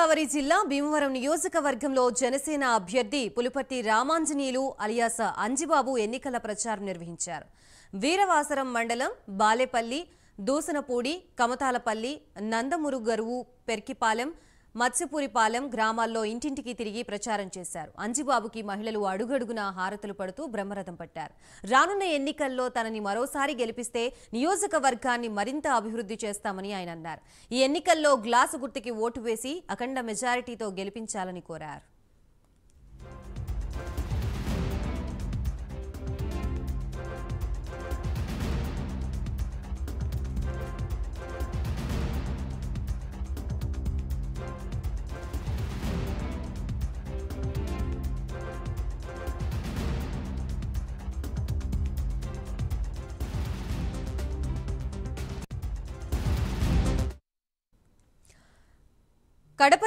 గోదావరి జిల్లా భీమవరం నియోజకవర్గంలో జనసేన అభ్యర్థి పులిపర్తి రామాంజనేయులు అలియాస్ అంజిబాబు ఎన్నికల ప్రచారం నిర్వహించారు. వీరవాసరం మండలం బాలేపల్లి, దూసనపూడి, కమతాలపల్లి, నందమురుగరువు, పెర్కిపాలెం, మత్స్యపూరిపాలెం గ్రామాల్లో ఇంటింటికి తిరిగి ప్రచారం చేశారు. అంజిబాబుకి మహిళలు అడుగడుగునా హారతులు పడుతూ బ్రహ్మరథం పట్టారు. రానున్న ఎన్నికల్లో తనని మరోసారి గెలిపిస్తే నియోజకవర్గాన్ని మరింత అభివృద్ధి చేస్తామని ఆయన అన్నారు. ఈ ఎన్నికల్లో గ్లాసు గుర్తుకి ఓటు వేసి అఖండ మెజారిటీతో గెలిపించాలని కోరారు. కడప